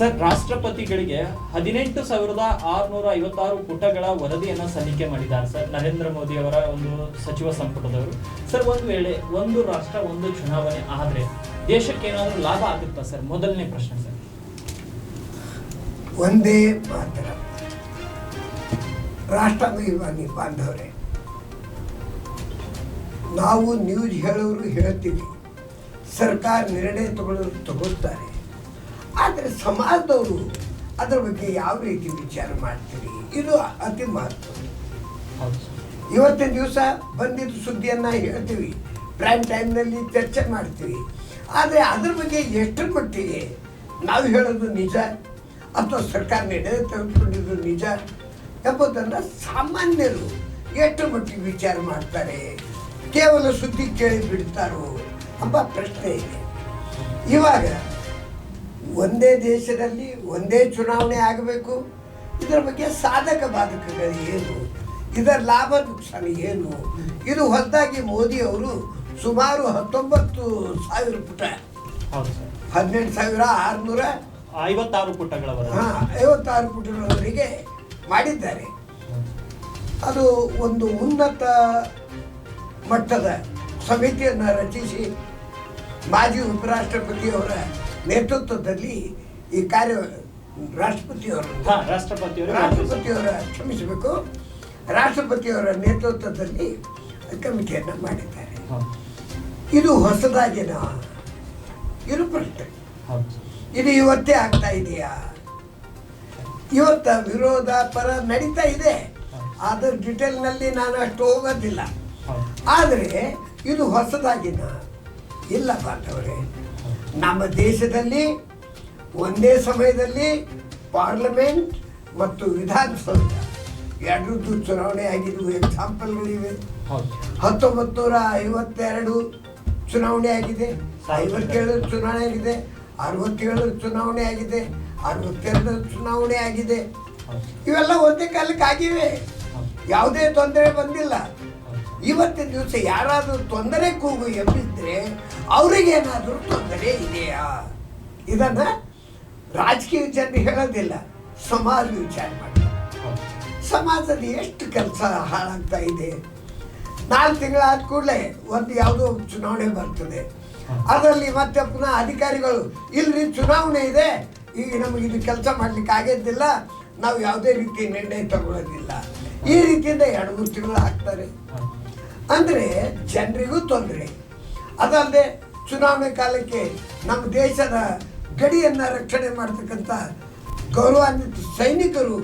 Sir, ರಾಷ್ಟ್ರಪತಿಗಳಿಗೆ 18,656 ಪುಟಗಳ ವರದಿಯನ್ನು ಸಲ್ಲಿಕೆ ಮಾಡಿದ್ದಾರೆ ಸರ್ ನರೇಂದ್ರ ಮೋದಿ ಅವರ ಒಂದು ಸಚಿವ ಸಂಪುಟದವರು. ಸರ್, ಒಂದು ವೇಳೆ ಒಂದು ರಾಷ್ಟ್ರ ಒಂದು ಚುನಾವಣೆ ಆದ್ರೆ ದೇಶಕ್ಕೆ ಏನಾದರೂ ಲಾಭ ಆಗುತ್ತಾ ಸರ್? ಮೊದಲನೇ ಪ್ರಶ್ನೆ ಸರ್. ಒಂದೇ ಮಾತ್ರ ರಾಷ್ಟ್ರಾಭಿಮಾನಿ ಬಾಂಧವರೇ, ನಾವು ನ್ಯೂಸ್ ಹೇಳೋರು ಹೇಳ್ತೀವಿ, ಸರ್ಕಾರ ನಿರ್ಣಯ ತಗೊಳ್ತಾರೆ, ಆದರೆ ಸಮಾಜದವರು ಅದರ ಬಗ್ಗೆ ಯಾವ ರೀತಿ ವಿಚಾರ ಮಾಡ್ತೀವಿ, ಇದು ಅತಿ ಮಹತ್ವ. ಇವತ್ತಿನ ದಿವಸ ಬಂದಿದ್ದ ಸುದ್ದಿಯನ್ನು ಹೇಳ್ತೀವಿ, ಪ್ರೈಮ್ ಟೈಮ್ನಲ್ಲಿ ಚರ್ಚೆ ಮಾಡ್ತೀವಿ, ಆದರೆ ಅದ್ರ ಬಗ್ಗೆ ಎಷ್ಟರ ಮಟ್ಟಿಗೆ ನಾವು ಹೇಳೋದು ನಿಜ ಅಥವಾ ಸರ್ಕಾರ ನಿರ್ಣಯ ತೆಗೆದುಕೊಂಡಿದ್ದು ನಿಜ ಎಂಬುದನ್ನು ಸಾಮಾನ್ಯರು ಎಷ್ಟು ಮಟ್ಟಿಗೆ ವಿಚಾರ ಮಾಡ್ತಾರೆ, ಕೇವಲ ಸುದ್ದಿ ಕೇಳಿ ಬಿಡ್ತಾರೋ ಎಂಬ ಪ್ರಶ್ನೆ ಇದೆ. ಇವಾಗ ಒಂದೇ ದೇಶದಲ್ಲಿ ಒಂದೇ ಚುನಾವಣೆ ಆಗಬೇಕು, ಇದರ ಬಗ್ಗೆ ಸಾಧಕ ಬಾಧಕಗಳು ಏನು, ಇದರ ಲಾಭ ನುಕ್ಸಾನ ಏನು, ಇದು ಹೊಸದಾಗಿ ಮೋದಿ ಅವರು ಸುಮಾರು 19,000 ಪುಟ 18,656 ಪುಟಗಳವರೆಗೆ 56 ಪುಟಗಳವರೆಗೆ ಮಾಡಿದ್ದಾರೆ. ಅದು ಒಂದು ಉನ್ನತ ಮಟ್ಟದ ಸಮಿತಿಯನ್ನು ರಚಿಸಿ ಮಾಜಿ ಉಪರಾಷ್ಟ್ರಪತಿಯವರ ನೇತೃತ್ವದಲ್ಲಿ ಈ ಕಾರ್ಯ ರಾಷ್ಟ್ರಪತಿಯವರ ನೇತೃತ್ವದಲ್ಲಿ ಕಮಿಟಿಯನ್ನು ಮಾಡಿದ್ದಾರೆ. ಇದು ಹೊಸದಾಗಿನ ಇದು ಪ್ರಶ್ನೆ. ಇದು ಇವತ್ತೇ ಆಗ್ತಾ ಇದೆಯಾ? ಇವತ್ತ ವಿರೋಧ ಪರ ನಡೀತಾ ಇದೆ, ಅದರ ಡಿಟೇಲ್ನಲ್ಲಿ ನಾನು ಅಷ್ಟು ಹೋಗೋದಿಲ್ಲ. ಆದರೆ ಇದು ಹೊಸದಾಗಿನ ಇಲ್ಲ ಬಾಂಧವರೇ. ನಮ್ಮ ದೇಶದಲ್ಲಿ ಒಂದೇ ಸಮಯದಲ್ಲಿ ಪಾರ್ಲಿಮೆಂಟ್ ಮತ್ತು ವಿಧಾನಸೌಧ ಎರಡರದ್ದು ಚುನಾವಣೆ ಆಗಿದ್ದು ಎಕ್ಸಾಂಪಲ್ಗಳಿವೆ. 1952 ಚುನಾವಣೆ ಆಗಿದೆ, 57 ಚುನಾವಣೆ ಆಗಿದೆ, 67 ಚುನಾವಣೆ ಆಗಿದೆ, 62 ಚುನಾವಣೆ ಆಗಿದೆ. ಇವೆಲ್ಲ ಒಂದೇ ಕಾಲಕ್ಕೆ ಆಗಿವೆ, ಯಾವುದೇ ತೊಂದರೆ ಬಂದಿಲ್ಲ. ಇವತ್ತಿನ ದಿವಸ ಯಾರಾದರೂ ತೊಂದರೆ ಕೂಗು ಎಬ್ಬಿದ್ರೆ ಅವರಿಗೇನಾದರೂ ತೊಂದರೆ ಇದೆಯಾ? ಇದನ್ನು ರಾಜಕೀಯ ಜನರು ಹೇಳೋದಿಲ್ಲ, ಸಮಾಜ ವಿಚಾರ ಮಾಡ್ತಾರೆ. ಸಮಾಜದ ಎಷ್ಟು ಕೆಲಸ ಹಾಳಾಗ್ತಾ ಇದೆ. 4 ತಿಂಗಳಾದ ಕೂಡಲೇ ಒಂದು ಯಾವುದೋ ಚುನಾವಣೆ ಬರ್ತದೆ, ಅದರಲ್ಲಿ ಮತ್ತೆ ಪುನಃ ಅಧಿಕಾರಿಗಳು ಇಲ್ರಿ ಚುನಾವಣೆ ಇದೆ, ಈಗ ನಮಗೆ ಇದು ಕೆಲಸ ಮಾಡ್ಲಿಕ್ಕೆ ಆಗಿದ್ದಿಲ್ಲ, ನಾವು ಯಾವುದೇ ರೀತಿ ನಿರ್ಣಯ ತಗೊಳ್ಳೋದಿಲ್ಲ, ಈ ರೀತಿಯಿಂದ 2-3 ತಿಂಗಳು ಹಾಕ್ತಾರೆ. ಅಂದರೆ ಜನರಿಗೂ ತೊಂದರೆ. ಅದಲ್ಲದೆ ಚುನಾವಣೆ ಕಾಲಕ್ಕೆ ನಮ್ಮ ದೇಶದ ಗಡಿಯನ್ನು ರಕ್ಷಣೆ ಮಾಡ್ತಕ್ಕಂಥ ಗೌರವಾನ್ವಿತ ಸೈನಿಕರು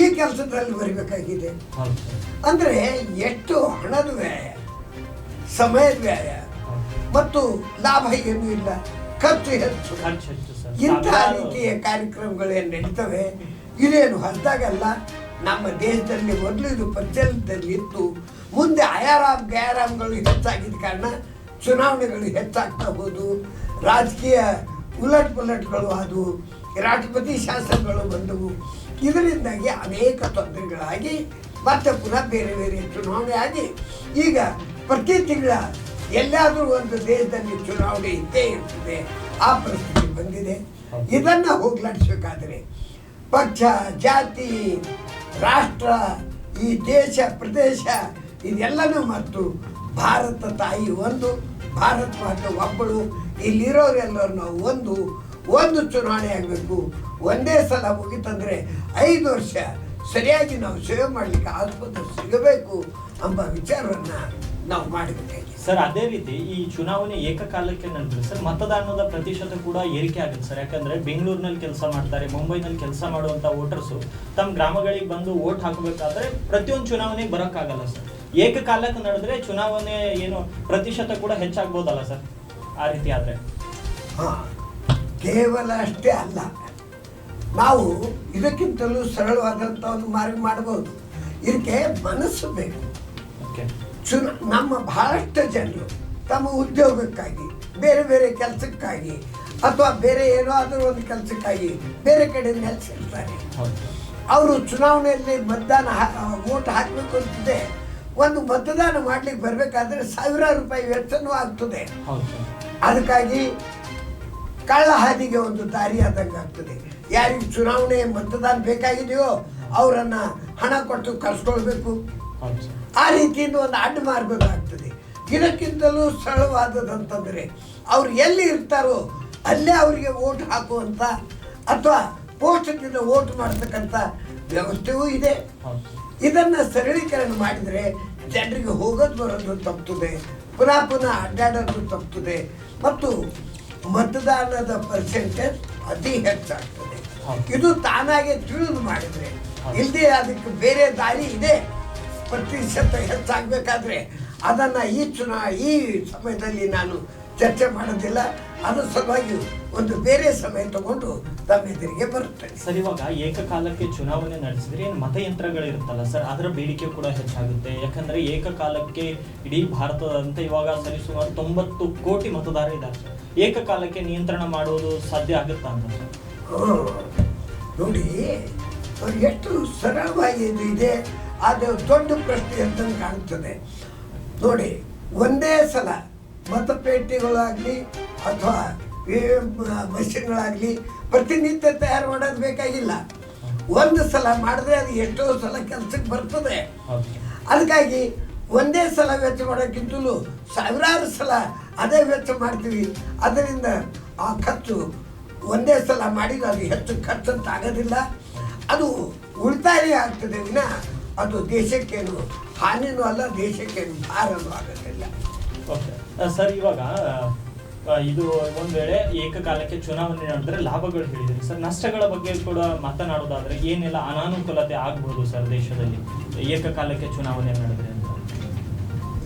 ಈ ಕೆಲಸದಲ್ಲಿ ಬರಬೇಕಾಗಿದೆ. ಅಂದರೆ ಎಷ್ಟು ಹಣದ ವ್ಯಯ, ಸಮಯದ ವ್ಯಯ ಮತ್ತು ಲಾಭ ಏನೂ ಇಲ್ಲ, ಖರ್ಚು ಹೆಚ್ಚು. ಇಂತಹ ರೀತಿಯ ಕಾರ್ಯಕ್ರಮಗಳೇನು ನಡೀತವೆ, ಇದೇನು ಹೊಸದಾಗಲ್ಲ. ನಮ್ಮ ದೇಶದಲ್ಲಿ ಮೊದಲು ಇದು ಪ್ರಚಲಿತದಲ್ಲಿ ಇತ್ತು. ಮುಂದೆ ಆಯಾರಾಮ್ ಗಯಾರಾಮ್ಗಳು ಹೆಚ್ಚಾಗಿದ್ದ ಕಾರಣ ಚುನಾವಣೆಗಳು ಹೆಚ್ಚಾಗ್ತಾ ಹೋದು, ರಾಜಕೀಯ ಉಲಟ್ ಪಲಟ್ಗಳು ಆದವು, ರಾಷ್ಟ್ರಪತಿ ಶಾಸನಗಳು ಬಂದವು. ಇದರಿಂದಾಗಿ ಅನೇಕ ತೊಂದರೆಗಳಾಗಿ ಮತ್ತೆ ಪುನಃ ಬೇರೆ ಬೇರೆ ಚುನಾವಣೆ ಆಗಿ ಈಗ ಪ್ರತಿ ತಿಂಗಳ ಎಲ್ಲಾದರೂ ಒಂದು ದೇಶದಲ್ಲಿ ಚುನಾವಣೆ ಇದ್ದೇ ಇರ್ತದೆ. ಆ ಪರಿಸ್ಥಿತಿ ಬಂದಿದೆ. ಇದನ್ನು ಹೋಗ್ಲಾಡಿಸಬೇಕಾದರೆ ಪಕ್ಷ, ಜಾತಿ, ರಾಷ್ಟ್ರ, ಈ ದೇಶ, ಪ್ರದೇಶ ಇದೆಲ್ಲನೂ ಮತ್ತು ಭಾರತ ತಾಯಿ ಒಂದು, ಭಾರತ ಮಾತೆ ಒಬ್ಬಳು, ಇಲ್ಲಿರೋರೆಲ್ಲರೂ ನಾವು ಒಂದು ಚುನಾವಣೆ ಆಗಬೇಕು. ಒಂದೇ ಸಲ ಮುಗಿತಂದರೆ 5 ವರ್ಷ ಸರಿಯಾಗಿ ನಾವು ಸೇವೆ ಮಾಡಲಿಕ್ಕೆ ಆಸ್ಪದ ಸಿಗಬೇಕು ಎಂಬ ವಿಚಾರವನ್ನು ನಾವು ಮಾಡಬೇಕಾಗಿದೆ ಸರ್. ಅದೇ ರೀತಿ ಈ ಚುನಾವಣೆ ಏಕಕಾಲಕ್ಕೆ ನಡೆದ್ರೆ ಸರ್ ಮತದಾನದ ಪ್ರತಿಶತ ಕೂಡ ಏರಿಕೆ ಆಗುತ್ತೆ ಸರ್. ಯಾಕಂದ್ರೆ ಬೆಂಗಳೂರಿನಲ್ಲಿ ಕೆಲಸ ಮಾಡ್ತಾರೆ, ಮುಂಬೈನಲ್ಲಿ ಕೆಲಸ ಮಾಡುವಂಥ ವೋಟರ್ಸು ತಮ್ಮ ಗ್ರಾಮಗಳಿಗೆ ಬಂದು ವೋಟ್ ಹಾಕಬೇಕಾದ್ರೆ ಪ್ರತಿಯೊಂದು ಚುನಾವಣೆಗೆ ಬರೋಕ್ಕಾಗಲ್ಲ ಸರ್. ಏಕಕಾಲಕ್ಕೆ ನಡೆದ್ರೆ ಚುನಾವಣೆ ಏನು ಪ್ರತಿಶತ ಕೂಡ ಹೆಚ್ಚಾಗ್ಬೋದಲ್ಲ ಸರ್? ಆ ರೀತಿ ಆದರೆ ಕೇವಲ ಅಷ್ಟೇ ಅಲ್ಲ, ನಾವು ಇದಕ್ಕಿಂತಲೂ ಸರಳವಾದಂಥ ಒಂದು ಮಾರ್ಗ ಮಾಡಬಹುದು. ಇದಕ್ಕೆ ಮನಸ್ಸು ಬೇಕು. ನಮ್ಮ ಬಹಳಷ್ಟು ಜನರು ತಮ್ಮ ಉದ್ಯೋಗಕ್ಕಾಗಿ, ಬೇರೆ ಬೇರೆ ಕೆಲಸಕ್ಕಾಗಿ ಅಥವಾ ಬೇರೆ ಏನೋ ಆದರೂ ಒಂದು ಕೆಲಸಕ್ಕಾಗಿ ಬೇರೆ ಕಡೆ ನೆಲೆಸಿರ್ತಾರೆ. ಅವರು ಚುನಾವಣೆಯಲ್ಲಿ ವೋಟ್ ಹಾಕಬೇಕು ಅಂತಿದೆ. ಒಂದು ಮತದಾನ ಮಾಡ್ಲಿಕ್ಕೆ ಬರಬೇಕಾದ್ರೆ 1,000 ರೂಪಾಯಿ ವೆಚ್ಚನೂ ಆಗ್ತದೆ. ಅದಕ್ಕಾಗಿ ಕಳ್ಳ ಹಾದಿಗೆ ಒಂದು ದಾರಿ ಆದಂಗೆ ಆಗ್ತದೆ. ಯಾರಿಗೆ ಚುನಾವಣೆ ಮತದಾನ ಬೇಕಾಗಿದೆಯೋ ಅವರನ್ನು ಹಣ ಕೊಟ್ಟು ಕರ್ಸ್ಕೊಳ್ಬೇಕು. ಆ ರೀತಿಯಿಂದ ಒಂದು ಅಡ್ಡ ಮಾರ್ಗದಾಗ್ತದೆ. ಇದಕ್ಕಿಂತಲೂ ಸರಳವಾದದಂತಂದರೆ ಅವ್ರು ಎಲ್ಲಿ ಇರ್ತಾರೋ ಅಲ್ಲೇ ಅವರಿಗೆ ವೋಟ್ ಹಾಕುವಂಥ ಅಥವಾ ಪೋಸ್ಟದಿಂದ ವೋಟ್ ಮಾಡ್ತಕ್ಕಂಥ ವ್ಯವಸ್ಥೆಯೂ ಇದೆ. ಇದನ್ನು ಸರಳೀಕರಣ ಮಾಡಿದರೆ ಜನರಿಗೆ ಹೋಗೋದು ಬರೋದು ತಪ್ಪುತ್ತದೆ, ಪುನಃ ಅಡ್ಡಾಡೋದು ತಪ್ಪುತ್ತದೆ ಮತ್ತು ಮತದಾನದ ಪರ್ಸೆಂಟೇಜ್ ಅತಿ ಹೆಚ್ಚಾಗ್ತದೆ. ಇದು ತಾನಾಗೆ ತಿಳಿದು ಮಾಡಿದರೆ, ಇಲ್ಲದೆ ಅದಕ್ಕೆ ಬೇರೆ ದಾರಿ ಇದೆ. ಪ್ರತಿಶತ ಹೆಚ್ಚಾಗಬೇಕಾದ್ರೆ ಅದನ್ನು ಈ ಸಮಯದಲ್ಲಿ ನಾನು ಚರ್ಚೆ ಮಾಡೋದಿಲ್ಲ. ಅದರ ಸಲುವಾಗಿ ಒಂದು ಬೇರೆ ಸಮಯ ತಗೊಂಡು ತಮ್ಮ ಎದುರಿಗೆ ಬರುತ್ತೇನೆ. ಸರ್, ಇವಾಗ ಏಕಕಾಲಕ್ಕೆ ಚುನಾವಣೆ ನಡೆಸಿದ್ರೆ ಏನು ಮತಯಂತ್ರಗಳಿರುತ್ತಲ್ಲ ಸರ್, ಅದರ ಬೇಡಿಕೆ ಕೂಡ ಹೆಚ್ಚಾಗುತ್ತೆ. ಯಾಕಂದ್ರೆ ಏಕಕಾಲಕ್ಕೆ ಇಡೀ ಭಾರತದಂತೆ ಇವಾಗ ಸರಿಸುಮಾರು 90 ಕೋಟಿ ಮತದಾರ ಇದ್ದಾರೆ ಸರ್. ಏಕಕಾಲಕ್ಕೆ ನಿಯಂತ್ರಣ ಮಾಡುವುದು ಸಾಧ್ಯ ಆಗುತ್ತಾ ಅಂತ ಸರ್? ನೋಡಿ, ಎಷ್ಟು ಸರಳವಾಗಿ ಇದು ಇದೆ. ಅದು ದೊಡ್ಡ ಪ್ರಶ್ನೆ ಅಂತ ಕಾಣುತ್ತದೆ. ನೋಡಿ, ಒಂದೇ ಸಲ ಮತಪೇಟಿಗಳಾಗಲಿ ಅಥವಾ ಮಷಿನ್ಗಳಾಗಲಿ ಪ್ರತಿನಿತ್ಯ ತಯಾರು ಮಾಡೋದು ಬೇಕಾಗಿಲ್ಲ. ಒಂದು ಸಲ ಮಾಡಿದ್ರೆ ಅದು ಎಷ್ಟೋ ಸಲ ಕೆಲಸಕ್ಕೆ ಬರ್ತದೆ. ಅದಕ್ಕಾಗಿ ಒಂದೇ ಸಲ ವೆಚ್ಚ ಮಾಡೋಕ್ಕಿಂತಲೂ ಸಾವಿರಾರು ಸಲ ಅದೇ ವೆಚ್ಚ ಮಾಡ್ತೀವಿ. ಅದರಿಂದ ಆ ಖರ್ಚು ಒಂದೇ ಸಲ ಮಾಡಿದ್ರೆ ಅದು ಹೆಚ್ಚು ಖರ್ಚಂತ ಆಗೋದಿಲ್ಲ. ಅದು ಉಳಿತಾಯ ಆಗ್ತದೆ ವಿನ ಅದು ದೇಶಕ್ಕೇನು ಹಾನಿನೂ ಅಲ್ಲ, ದೇಶಕ್ಕೇನು ಭಾರನೂ ಆಗೋದಿಲ್ಲ. ಓಕೆ ಸರ್, ಇವಾಗ ಇದು ಒಂದು ವೇಳೆ ಏಕಕಾಲಕ್ಕೆ ಚುನಾವಣೆ ನಡೆದ್ರೆ ಲಾಭಗಳು ಹೇಳಿದ್ರಿ ಸರ್, ನಷ್ಟಗಳ ಬಗ್ಗೆ ಕೂಡ ಮಾತನಾಡೋದಾದ್ರೆ ಏನೆಲ್ಲ ಅನಾನುಕೂಲತೆ ಆಗ್ಬೋದು ಸರ್ ದೇಶದಲ್ಲಿ ಏಕಕಾಲಕ್ಕೆ ಚುನಾವಣೆ ನಡೆದ್ರೆ ಅಂತ?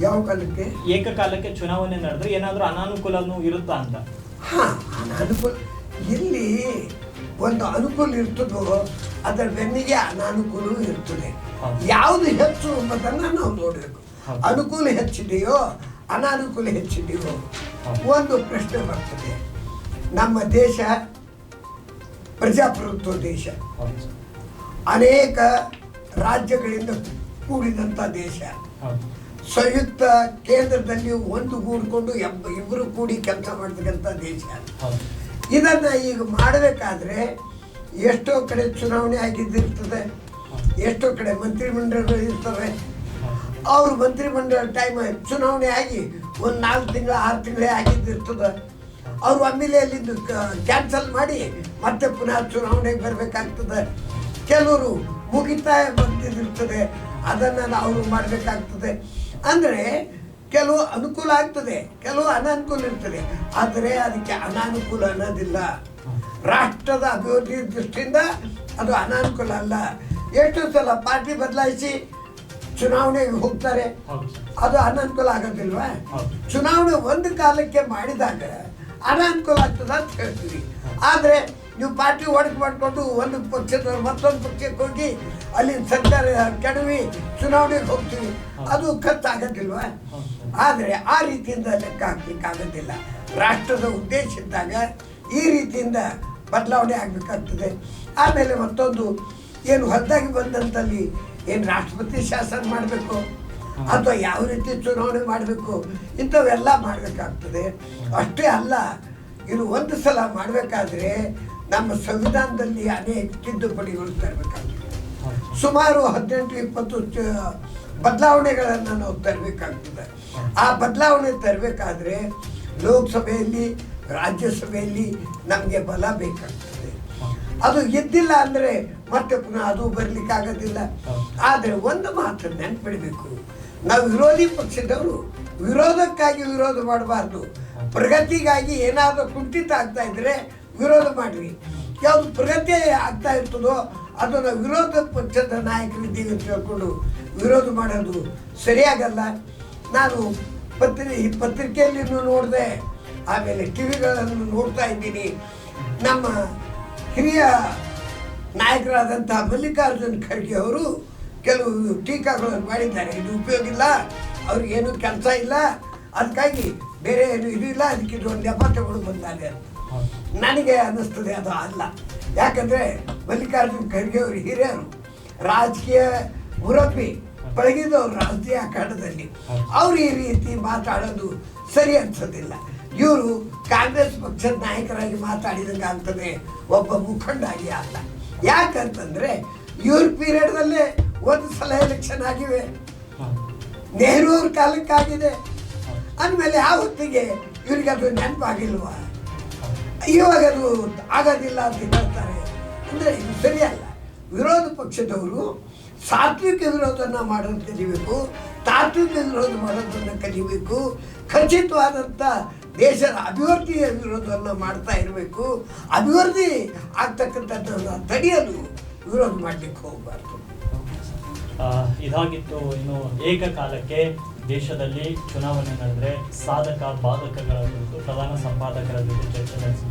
ಯಾವ ಕಾಲಕ್ಕೆ ಏಕಕಾಲಕ್ಕೆ ಚುನಾವಣೆ ನಡೆದ್ರೆ ಏನಾದರೂ ಅನಾನುಕೂಲನೂ ಇರುತ್ತಾ ಅಂತ? ಅನಾನುಕೂಲ ಇಲ್ಲಿ ಒಂದು ಅನುಕೂಲ ಇರ್ತದೋ ಅದರ ಬೆನ್ನಿಗೆ ಅನಾನುಕೂಲವೂ ಇರ್ತದೆ. ಯಾವುದು ಹೆಚ್ಚು ಎಂಬುದನ್ನು ನಾವು ನೋಡಬೇಕು. ಅನುಕೂಲ ಹೆಚ್ಚಿದೆಯೋ ಅನಾನುಕೂಲ ಹೆಚ್ಚಿದೆಯೋ ಒಂದು ಪ್ರಶ್ನೆ ಬರ್ತದೆ. ನಮ್ಮ ದೇಶ ಪ್ರಜಾಪ್ರಭುತ್ವ ದೇಶ, ಅನೇಕ ರಾಜ್ಯಗಳಿಂದ ಕೂಡಿದಂಥ ದೇಶ, ಸಂಯುಕ್ತ ಕೇಂದ್ರದಲ್ಲಿ ಒಂದು ಗೂಡ್ಕೊಂಡು ಇಬ್ಬರು ಕೂಡಿ ಕೆಲಸ ಮಾಡ್ತಕ್ಕಂಥ ದೇಶ. ಇದನ್ನು ಈಗ ಮಾಡಬೇಕಾದ್ರೆ ಎಷ್ಟೋ ಕಡೆ ಚುನಾವಣೆ ಆಗಿದ್ದಿರ್ತದೆ, ಎಷ್ಟೋ ಕಡೆ ಮಂತ್ರಿಮಂಡಲಗಳು ಇರ್ತವೆ. ಅವರು ಮಂತ್ರಿಮಂಡಲ ಟೈಮ್ ಚುನಾವಣೆ ಆಗಿ ಒಂದು 4 ತಿಂಗಳು 6 ತಿಂಗಳೇ ಆಗಿದ್ದಿರ್ತದೆ. ಅವರು ಆಮೇಲೆ ಅಲ್ಲಿಂದ ಕ್ಯಾನ್ಸಲ್ ಮಾಡಿ ಮತ್ತೆ ಪುನಃ ಚುನಾವಣೆಗೆ ಬರಬೇಕಾಗ್ತದೆ. ಕೆಲವರು ಮುಗಿತಾಯ ಬಂದಿರ್ತದೆ, ಅದನ್ನು ಅವರು ಮಾಡಬೇಕಾಗ್ತದೆ. ಅಂದರೆ ಕೆಲವು ಅನುಕೂಲ ಆಗ್ತದೆ, ಕೆಲವು ಅನಾನುಕೂಲ ಇರ್ತದೆ. ಆದರೆ ಅದಕ್ಕೆ ಅನಾನುಕೂಲ ಅನ್ನೋದಿಲ್ಲ. ರಾಷ್ಟ್ರದ ಅಭಿವೃದ್ಧಿ ದೃಷ್ಟಿಯಿಂದ ಅದು ಅನಾನುಕೂಲ ಅಲ್ಲ. ಎಷ್ಟು ಸಲ ಪಾರ್ಟಿ ಬದಲಾಯಿಸಿ ಚುನಾವಣೆಗೆ ಹೋಗ್ತಾರೆ, ಅದು ಅನಾನುಕೂಲ ಆಗೋದಿಲ್ವಾ? ಚುನಾವಣೆ ಒಂದು ಕಾಲಕ್ಕೆ ಮಾಡಿದಾಗ ಅನಾನುಕೂಲ ಆಗ್ತದೆ ಅಂತ ಹೇಳ್ತೀವಿ. ಆದರೆ ನೀವು ಪಾರ್ಟಿ ಒಡಕೆ ಮಾಡಿಕೊಂಡು ಒಂದು ಪಕ್ಷದವ್ರು ಮತ್ತೊಂದು ಪಕ್ಷಕ್ಕೆ ಹೋಗಿ ಅಲ್ಲಿ ಸರ್ಕಾರ ಕೆಡವಿ ಚುನಾವಣೆಗೆ ಹೋಗ್ತೀವಿ, ಅದು ಖರ್ಚಾಗೋದಿಲ್ವಾ? ಆದರೆ ಆ ರೀತಿಯಿಂದ ಲೆಕ್ಕ ಹಾಕ್ಲಿಕ್ಕಾಗೋದಿಲ್ಲ. ರಾಷ್ಟ್ರದ ಉದ್ದೇಶ ಇದ್ದಾಗ ಈ ರೀತಿಯಿಂದ ಬದಲಾವಣೆ ಆಗಬೇಕಾಗ್ತದೆ. ಆಮೇಲೆ ಮತ್ತೊಂದು ಏನು ಹೊಸದಾಗಿ ಬಂದಂಥಲ್ಲಿ ಏನು ರಾಷ್ಟ್ರಪತಿ ಶಾಸನ ಮಾಡಬೇಕು ಅಥವಾ ಯಾವ ರೀತಿ ಚುನಾವಣೆ ಮಾಡಬೇಕು ಇಂಥವೆಲ್ಲ ಮಾಡಬೇಕಾಗ್ತದೆ. ಅಷ್ಟೇ ಅಲ್ಲ, ಇದು ಒಂದು ಸಲ ಮಾಡಬೇಕಾದ್ರೆ ನಮ್ಮ ಸಂವಿಧಾನದಲ್ಲಿ ಅನೇಕ ತಿದ್ದುಪಡಿಗಳು ತರಬೇಕಾಗ್ತದೆ. ಸುಮಾರು 18-20 ಬದಲಾವಣೆಗಳನ್ನು ನಾವು ತರಬೇಕಾಗ್ತದೆ. ಆ ಬದಲಾವಣೆ ತರಬೇಕಾದ್ರೆ ಲೋಕಸಭೆಯಲ್ಲಿ ರಾಜ್ಯಸಭೆಯಲ್ಲಿ ನಮಗೆ ಬಲ ಬೇಕಾಗ್ತದೆ. ಅದು ಗೆದ್ದಿಲ್ಲ ಅಂದರೆ ಮತ್ತೆ ಪುನಃ ಅದು ಬರಲಿಕ್ಕಾಗೋದಿಲ್ಲ. ಆದರೆ ಒಂದು ಮಾತು ನೆನ್ಪಿಡಬೇಕು, ನಾವು ವಿರೋಧಿ ಪಕ್ಷದವರು ವಿರೋಧಕ್ಕಾಗಿ ವಿರೋಧ ಮಾಡಬಾರ್ದು. ಪ್ರಗತಿಗಾಗಿ ಏನಾದರೂ ಕುಂಠಿತ ಆಗ್ತಾ ಇದ್ರೆ ವಿರೋಧ ಮಾಡಿರಿ. ಯಾವುದು ಪ್ರಗತಿ ಆಗ್ತಾ ಇರ್ತದೋ ಅದನ್ನು ವಿರೋಧ ಪಕ್ಷದ ನಾಯಕರಿದ್ದೀವಿ ಅಂತ ಹೇಳ್ಕೊಂಡು ವಿರೋಧ ಮಾಡೋದು ಸರಿಯಾಗಲ್ಲ. ನಾನು ಪತ್ರಿಕೆಯಲ್ಲಿ ನೋಡಿದೆ, ಆಮೇಲೆ ಟಿವಿಗಳನ್ನು ನೋಡ್ತಾ ಇದ್ದೀನಿ. ನಮ್ಮ ಹಿರಿಯ ನಾಯಕರಾದಂತಹ ಮಲ್ಲಿಕಾರ್ಜುನ್ ಖರ್ಗೆ ಅವರು ಕೆಲವು ಟೀಕಾಗಳನ್ನು ಮಾಡಿದ್ದಾರೆ. ಇದು ಉಪಯೋಗ ಇಲ್ಲ, ಅವ್ರಿಗೇನು ಕೆಲಸ ಇಲ್ಲ, ಅದಕ್ಕಾಗಿ ಬೇರೆ ಏನು ಇದು ಇಲ್ಲ, ಅದಕ್ಕೆ ಇದು ಒಂದು ನೆಪ ತಗೊಂಡು ಬಂದಾರೆ ಅಂತ ನನಗೆ ಅನ್ನಿಸ್ತದೆ. ಅದು ಅಲ್ಲ. ಯಾಕಂದರೆ ಮಲ್ಲಿಕಾರ್ಜುನ್ ಖರ್ಗೆ ಅವರು ಹಿರಿಯರು, ರಾಜಕೀಯ ಮುರಬ್ಬಿ, ಪಳಗಿದವರು ರಾಜಕೀಯ ಅಖಾಡದಲ್ಲಿ. ಅವರು ಈ ರೀತಿ ಮಾತಾಡೋದು ಸರಿ ಅನ್ಸೋದಿಲ್ಲ. ಇವರು ಕಾಂಗ್ರೆಸ್ ಪಕ್ಷದ ನಾಯಕರಾಗಿ ಮಾತಾಡಿದಂಗೆ ಆಗ್ತದೆ, ಒಬ್ಬ ಮುಖಂಡಾಗಿ ಅಲ್ಲ. ಯಾಕಂತಂದ್ರೆ ಇವ್ರ ಪೀರಿಯಡ್ದಲ್ಲೇ ಒಂದು ಸಲ ಎಲೆಕ್ಷನ್ ಆಗಿವೆ, ನೆಹರು ಅವ್ರ ಕಾಲಕ್ಕಾಗಿದೆ. ಅಂದಮೇಲೆ ಆ ಹೊತ್ತಿಗೆ ಇವ್ರಿಗೆ ಅದು ನೆನಪಾಗಿಲ್ವಾ? ಇವಾಗ ಅದು ಆಗೋದಿಲ್ಲ ಅಂತ ಹೇಳ್ತಾರೆ ಅಂದರೆ ಇದು ಸರಿಯಲ್ಲ. ವಿರೋಧ ಪಕ್ಷದವರು ಸಾತ್ವಿಕ ವಿರೋಧನ ಮಾಡೋದು ಕಲಿಬೇಕು, ತಾತ್ವಿಕ ವಿರೋಧ ಮಾಡೋದನ್ನು ಕಲಿಬೇಕು, ಖಚಿತವಾದಂಥ ದೇಶದ ಅಭಿವೃದ್ಧಿಯ ವಿರೋಧವನ್ನು ಮಾಡ್ತಾ ಇರಬೇಕು. ಅಭಿವೃದ್ಧಿ ಆಗ್ತಕ್ಕಂಥದ್ದನ್ನು ತಡೆಯಲು ವಿರೋಧ ಮಾಡಲಿಕ್ಕೆ ಹೋಗಬಾರ್ದು. ಇದಾಗಿತ್ತು. ಇನ್ನು ಏಕಕಾಲಕ್ಕೆ ದೇಶದಲ್ಲಿ ಚುನಾವಣೆ ನಡೆದರೆ ಸಾಧಕ ಬಾಧಕಗಳ ಕುರಿತು ಪ್ರಧಾನ ಸಂಪಾದಕರ ಜೊತೆ ಚರ್ಚೆ ನಡೆಸಿ